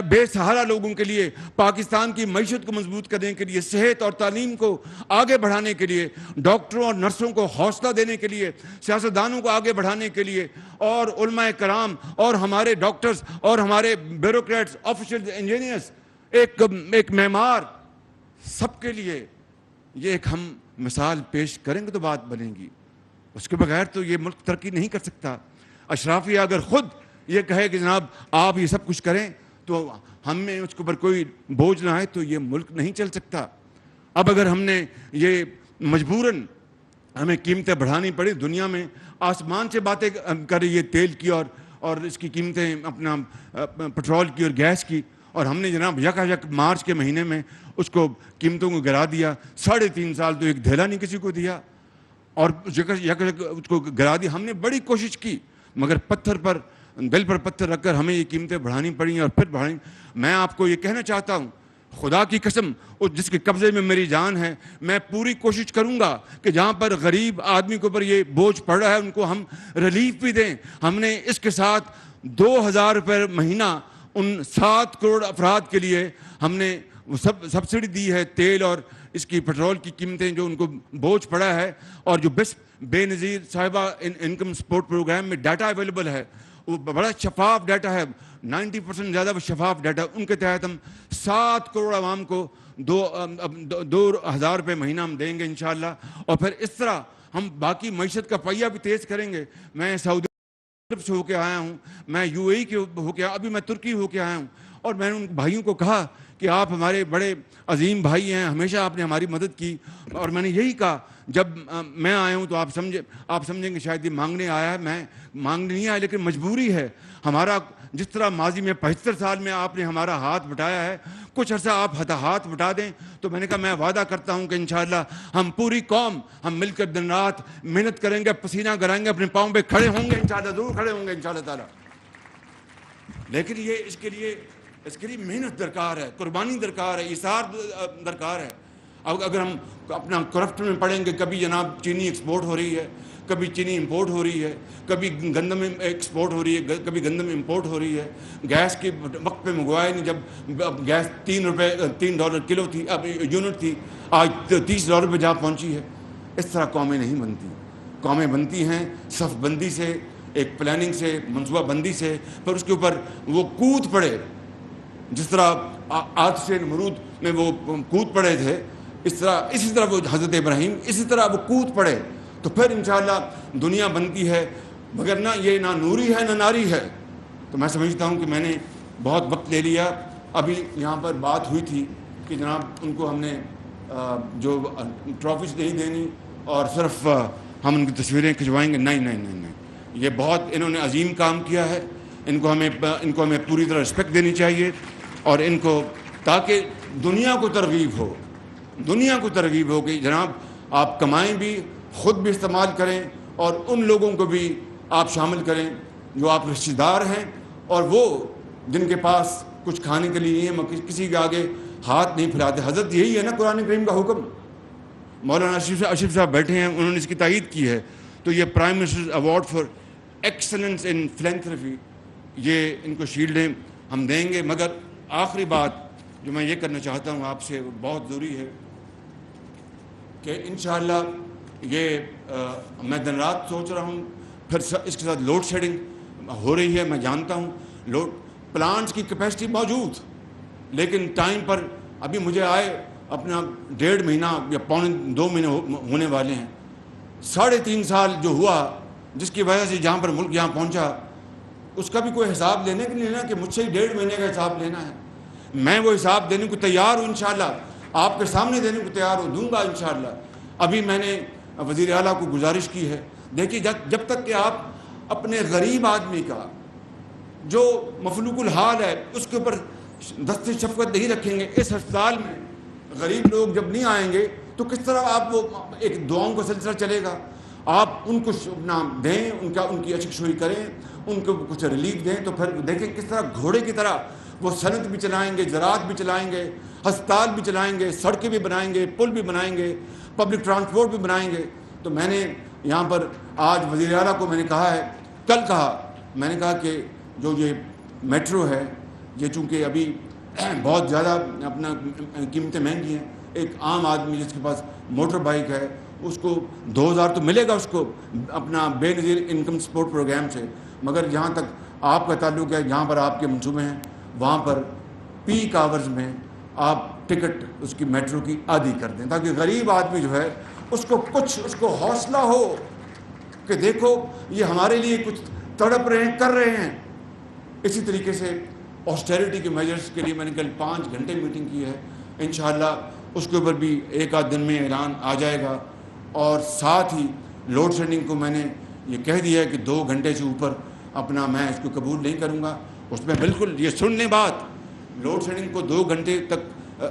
بے سہارا لوگوں کے لیے، پاکستان کی معیشت کو مضبوط کرنے کے لیے، صحت اور تعلیم کو آگے بڑھانے کے لیے، ڈاکٹروں اور نرسوں کو حوصلہ دینے کے لیے، سیاستدانوں کو آگے بڑھانے کے لیے، اور علماء کرام اور ہمارے ڈاکٹرز اور ہمارے بیوروکریٹس، آفیشلز، انجینئرز، ایک معمار، سب کے لیے یہ ایک ہم مثال پیش کریں گے تو بات بنے گی. اس کے بغیر تو یہ ملک ترقی نہیں کر سکتا. اشرافیہ اگر خود یہ کہے کہ جناب آپ یہ سب کچھ کریں تو ہم میں اس کے اوپر کوئی بوجھ نہ آئے تو یہ ملک نہیں چل سکتا. اب اگر ہم نے یہ مجبوراً ہمیں قیمتیں بڑھانی پڑی، دنیا میں آسمان سے باتیں کر رہی ہے تیل کی اور اس کی قیمتیں، اپنا پٹرول کی اور گیس کی، اور ہم نے جناب یک مارچ کے مہینے میں اس کو قیمتوں کو گرا دیا. 3.5 سال تو ایک دھیلا نہیں کسی کو دیا، اور اس کو گرا دیا. ہم نے بڑی کوشش کی، مگر دل پر پتھر رکھ کر ہمیں یہ قیمتیں بڑھانی پڑیں اور پھر بڑھانی. میں آپ کو یہ کہنا چاہتا ہوں، خدا کی قسم جس کے قبضے میں میری جان ہے، میں پوری کوشش کروں گا کہ جہاں پر غریب آدمی کے اوپر یہ بوجھ پڑ رہا ہے ان کو ہم ریلیف بھی دیں. ہم نے اس کے ساتھ 2000 روپے مہینہ ان 7 کروڑ افراد کے لیے ہم نے سبسڈی دی ہے، تیل اور اس کی پٹرول کی قیمتیں جو ان کو بوجھ پڑا ہے. اور جو بے نظیر صاحبہ انکم سپورٹ پروگرام میں ڈیٹا اویلیبل ہے، وہ بڑا شفاف ڈیٹا ہے، 90% زیادہ وہ شفاف ڈیٹا. ان کے تحت ہم 7 کروڑ عوام کو 2000 روپے مہینہ ہم دیں گے انشاءاللہ. اور پھر اس طرح ہم باقی معیشت کا پہیہ بھی تیز کریں گے. میں سعودی عرب سے ہو کے آیا ہوں، میں UAE کے ہو کے، ابھی میں ترکی ہو کے آیا ہوں، اور میں نے ان بھائیوں کو کہا کہ آپ ہمارے بڑے عظیم بھائی ہیں, ہمیشہ آپ نے ہماری مدد کی. اور میں نے یہی کہا جب میں آیا ہوں تو آپ سمجھیں کہ شاید یہ مانگنے آیا ہے. میں مانگنے نہیں آیا, لیکن مجبوری ہے. ہمارا جس طرح ماضی میں 75 سال میں آپ نے ہمارا ہاتھ بٹایا ہے, کچھ عرصہ آپ ہاتھ بٹا دیں. تو میں نے کہا میں وعدہ کرتا ہوں کہ انشاءاللہ ہم پوری قوم ہم مل کر دن رات محنت کریں گے, پسینہ گرائیں گے, اپنے پاؤں پہ کھڑے ہوں گے انشاءاللہ, ضرور کھڑے ہوں گے انشاءاللہ تعالیٰ. لیکن یہ اس کے لیے محنت درکار ہے, قربانی درکار ہے, ایثار درکار ہے. اگر ہم اپنا کرفٹ میں پڑھیں گے, کبھی جناب چینی ایکسپورٹ ہو رہی ہے, کبھی چینی امپورٹ ہو رہی ہے, کبھی گندم ایکسپورٹ ہو رری ہے, کبھی گندم امپورٹ ہو رہی ہے. گیس کی وقت پہ منگوایا نہیں, جب گیس $3 کلو تھی, اب یونٹ تھی, آج $30 پہ جا پہنچی ہے. اس طرح قومیں نہیں بنتی. قومیں بنتی ہیں صف بندی سے, ایک پلاننگ سے, منصوبہ بندی سے, پھر اس کے اوپر وہ کود پڑے. جس طرح آج سے نمرود میں وہ کود پڑے تھے, اسی طرح وہ حضرت ابراہیم اسی طرح وہ کود پڑے, تو پھر انشاءاللہ دنیا بنتی ہے. مگر نہ یہ نہ نوری ہے نہ ناری ہے. تو میں سمجھتا ہوں کہ میں نے بہت وقت لے لیا. ابھی یہاں پر بات ہوئی تھی کہ جناب ان کو ہم نے جو ٹرافیز نہیں دینی اور صرف ہم ان کی تصویریں کھنچوائیں گے. نہیں, یہ بہت انہوں نے عظیم کام کیا ہے. ان کو ہمیں پوری طرح رسپیکٹ دینی چاہیے, اور ان کو تاکہ دنیا کو ترغیب ہو کہ جناب آپ کمائیں بھی, خود بھی استعمال کریں, اور ان لوگوں کو بھی آپ شامل کریں جو آپ رشتہ دار ہیں, اور وہ جن کے پاس کچھ کھانے کے لیے ہیں, کسی کے آگے ہاتھ نہیں پھیلاتے. حضرت یہی ہے نا قرآن کریم کا حکم. مولانا اشرف صاحب بیٹھے ہیں, انہوں نے اس کی تائید کی ہے. تو یہ prime minister award for excellence in philanthropy, یہ ان کو شیلڈیں ہم دیں گے. مگر آخری بات جو میں یہ کرنا چاہتا ہوں آپ سے, بہت ضروری ہے کہ انشاءاللہ یہ میں دن رات سوچ رہا ہوں. پھر اس کے ساتھ لوڈ شیڈنگ ہو رہی ہے, میں جانتا ہوں. پلانٹس کی کیپیسٹی موجود, لیکن ٹائم پر ابھی مجھے آئے اپنا 1.5 مہینہ یا 2 مہینے ہونے والے ہیں. 3.5 سال جو ہوا, جس کی وجہ سے جہاں پر ملک یہاں پہنچا, اس کا بھی کوئی حساب لینے کے لیے نا کہ مجھ سے 1.5 مہینے کا حساب لینا ہے. میں وہ حساب دینے کو تیار ہوں انشاءاللہ, آپ کے سامنے دینے کو تیار ہوں, دوں گا انشاءاللہ. ابھی میں نے وزیر اعلیٰ کو گزارش کی ہے, دیکھیے جب تک کہ آپ اپنے غریب آدمی کا جو مفلوق الحال ہے اس کے اوپر دست شفقت نہیں رکھیں گے, اس ہسپتال میں غریب لوگ جب نہیں آئیں گے تو کس طرح آپ وہ ایک دعاؤں کا سلسلہ چلے گا. آپ ان کو اپنا دیں, ان کی اشکشوئی کریں, ان کو کچھ ریلیف دیں, تو پھر دیکھیں کس طرح گھوڑے کی طرح وہ صنعت بھی چلائیں گے, زراعت بھی چلائیں گے, ہسپتال بھی چلائیں گے, سڑکیں بھی بنائیں گے, پل بھی بنائیں گے, پبلک ٹرانسپورٹ بھی بنائیں گے. تو میں نے یہاں پر آج وزیر اعلیٰ کو میں نے کہا ہے, کل کہا, میں نے کہا کہ جو یہ میٹرو ہے, یہ چونکہ ابھی بہت زیادہ اپنا قیمتیں مہنگی ہیں, ایک عام آدمی جس کے پاس موٹر بائک ہے اس کو 2,000 تو ملے گا اس کو اپنا بے نظیر انکم سپورٹ پروگرام سے. مگر جہاں تک آپ کا تعلق ہے, جہاں پر آپ کے منصوبے ہیں, وہاں پر پیک آورز میں آپ ٹکٹ اس کی میٹرو کی آدھی کر دیں, تاکہ غریب آدمی جو ہے اس کو حوصلہ ہو کہ دیکھو یہ ہمارے لیے کچھ تڑپ رہے ہیں, کر رہے ہیں. اسی طریقے سے آسٹیریٹی کے میجرز کے لیے میں نے کل 5 گھنٹے میٹنگ کی ہے. انشاءاللہ اس کے اوپر بھی 1 دن میں اعلان آ جائے گا. اور ساتھ ہی لوڈ شیڈنگ کو میں نے یہ کہہ دیا ہے کہ 2 گھنٹے سے اوپر اپنا میں اس کو قبول نہیں کروں گا. اس میں بالکل یہ سن لیں بات, لوڈ شیڈنگ کو 2 گھنٹے تک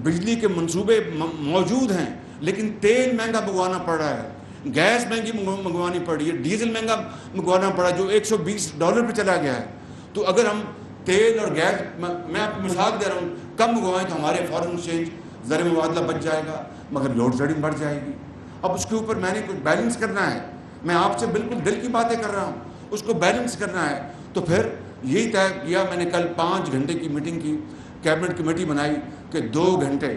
بجلی کے منصوبے موجود ہیں, لیکن تیل مہنگا منگوانا پڑ رہا ہے, گیس مہنگی منگوانی پڑ رہی ہے, ڈیزل مہنگا منگوانا پڑا جو $120 پہ چلا گیا ہے. تو اگر ہم تیل اور گیس, میں آپ کو مثال دے رہا ہوں, کم منگوائیں تو ہمارے فارن ایکسچینج زر مبادلہ بچ جائے گا, مگر لوڈ شیڈنگ بڑھ جائے گی. اب اس کے اوپر میں نے کچھ بیلنس کرنا ہے. میں آپ سے بالکل دل کی باتیں کر رہا ہوں, اس کو بیلنس کرنا ہے. تو پھر یہی طے کیا میں نے, کل 5 گھنٹے کی میٹنگ کی, کیبنٹ کمیٹی بنائی کہ 2 گھنٹے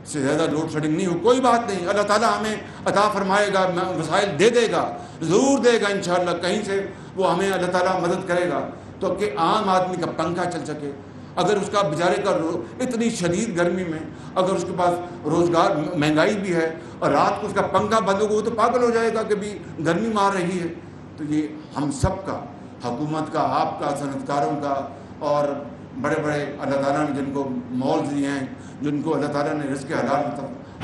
سے زیادہ لوڈ شیڈنگ نہیں ہو. کوئی بات نہیں, اللہ تعالیٰ ہمیں عطا فرمائے گا, وسائل دے دے گا, ضرور دے گا انشاءاللہ. کہیں سے وہ ہمیں اللہ تعالیٰ مدد کرے گا تو کہ عام آدمی کا پنکھا چل سکے. اگر اس کا بیچارے کا اتنی شدید گرمی میں اگر اس کے پاس روزگار, مہنگائی بھی ہے, اور رات کو اس کا پنکھا بند ہوگا, وہ تو پاگل ہو جائے گا کہ بھی گرمی مار رہی ہے. تو یہ ہم سب کا, حکومت کا, آپ کا, صنعت کاروں کا, اور بڑے بڑے اللہ تعالیٰ نے جن کو مالز دیے ہیں، جن کو اللہ تعالیٰ نے رزق حلال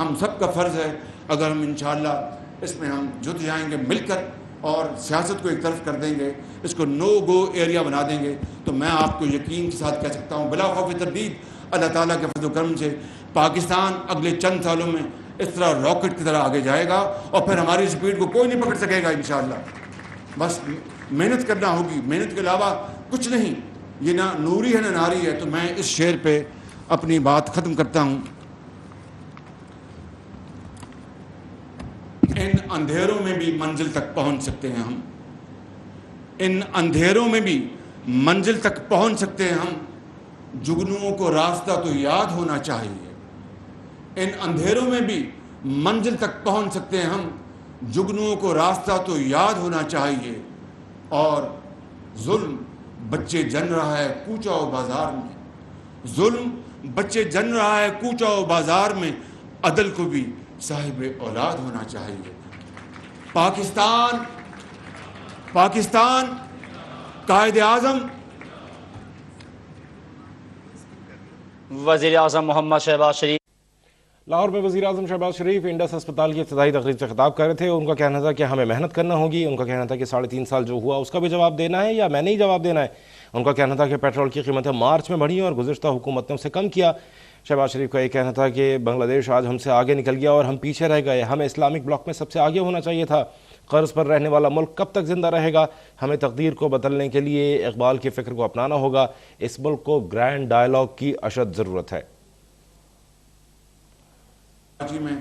ہم سب کا فرض ہے اگر ہم انشاءاللہ اس میں ہم جت جائیں گے مل کر اور سیاست کو ایک طرف کر دیں گے، اس کو نو گو ایریا بنا دیں گے، تو میں آپ کو یقین کے ساتھ کہہ سکتا ہوں بلا خوف تردید اللہ تعالیٰ کے فضل و کرم سے پاکستان اگلے چند سالوں میں اس طرح راکٹ کی طرح آگے جائے گا اور پھر ہماری سپیڈ کو کوئی نہیں پکڑ سکے گا انشاءاللہ۔ بس محنت کرنا ہوگی، محنت کے علاوہ کچھ نہیں، یہ نہ نوری ہے نہ ناری ہے۔ تو میں اس شعر پہ اپنی بات ختم کرتا ہوں۔ ان اندھیروں میں بھی منزل تک پہنچ سکتے ہیں ہم، ان اندھیروں میں بھی منزل تک پہنچ سکتے ہیں ہم، جگنوؤں کو راستہ تو یاد ہونا چاہیے۔ ان اندھیروں میں بھی منزل تک پہنچ سکتے ہیں ہم، جگنوؤں کو راستہ تو یاد ہونا چاہیے، اور ظلم بچے جن رہا ہے کوچہ و بازار میں، ظلم بچے جن رہا ہے کوچہ و بازار میں، عدل کو بھی صاحب اولاد ہونا چاہیے۔ پاکستان قائد اعظم وزیر اعظم محمد شہباز شریف لاہور میں وزیر اعظم شہباز شریف انڈس ہسپتال کی افتتاحی تقریب سے خطاب کر رہے تھے۔ ان کا کہنا تھا کہ ہمیں محنت کرنا ہوگی، ان کا کہنا تھا کہ 3.5 سال جو ہوا اس کا بھی جواب دینا ہے یا میں نے ہی جواب دینا ہے۔ ان کا کہنا تھا کہ پیٹرول کی قیمتیں مارچ میں بڑھی ہیں اور گزشتہ حکومت نے اسے کم کیا۔ شہباز شریف کا یہ کہنا تھا کہ بنگلہ دیش آج ہم سے آگے نکل گیا اور ہم پیچھے رہ گئے، ہمیں اسلامک بلاک میں سب سے آگے ہونا چاہیے تھا۔ قرض پر رہنے والا ملک کب تک زندہ رہے گا؟ ہمیں تقدیر کو بدلنے کے لیے اقبال کی فکر کو اپنانا ہوگا۔ اس ملک کو گرینڈ ڈائیلاگ کی اشد ضرورت ہے۔ کراچی میں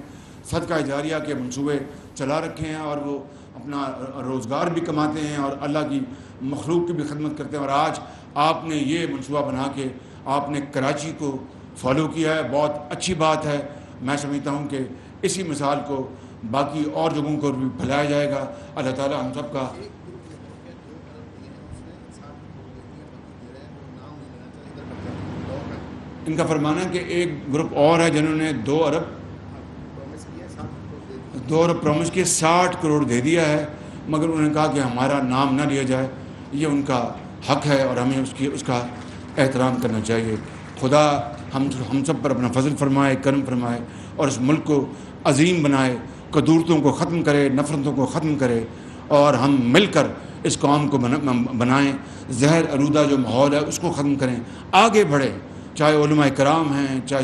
صدقہ جاریہ کے منصوبے چلا رکھے ہیں اور وہ اپنا روزگار بھی کماتے ہیں اور اللہ کی مخلوق کی بھی خدمت کرتے ہیں، اور آج آپ نے یہ منصوبہ بنا کے آپ نے کراچی کو فالو کیا ہے، بہت اچھی بات ہے۔ میں سمجھتا ہوں کہ اسی مثال کو باقی اور جگہوں کو بھی پھیلایا جائے گا۔ اللہ تعالیٰ ہم سب کا ان کا فرمانا ہے کہ ایک گروپ اور ہے جنہوں نے 2 ارب پرومس کیے، 60 کروڑ دے دیا ہے، مگر انہوں نے کہا کہ ہمارا نام نہ لیا جائے۔ یہ ان کا حق ہے اور ہمیں اس کا احترام کرنا چاہیے۔ خدا ہم سب پر اپنا فضل فرمائے، کرم فرمائے اور اس ملک کو عظیم بنائے، قدورتوں کو ختم کرے، نفرتوں کو ختم کرے، اور ہم مل کر اس قوم کو بنائیں، زہر آلودہ جو ماحول ہے اس کو ختم کریں، آگے بڑھیں، چاہے علماء کرام ہیں، چاہے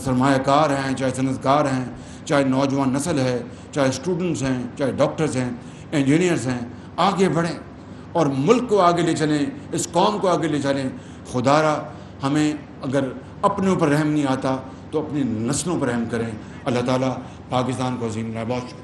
سرمایہ کار ہیں، چاہے صنعت کار ہیں، چاہے نوجوان نسل ہے، چاہے اسٹوڈنٹس ہیں، چاہے ڈاکٹرز ہیں، انجینئرز ہیں، آگے بڑھیں اور ملک کو آگے لے چلیں، اس قوم کو آگے لے چلیں۔ خدا را ہمیں اگر اپنے اوپر رحم نہیں آتا تو اپنی نسلوں پر رحم کریں۔ اللہ تعالیٰ پاکستان کو عظیم بنائے۔ بہت شکریہ۔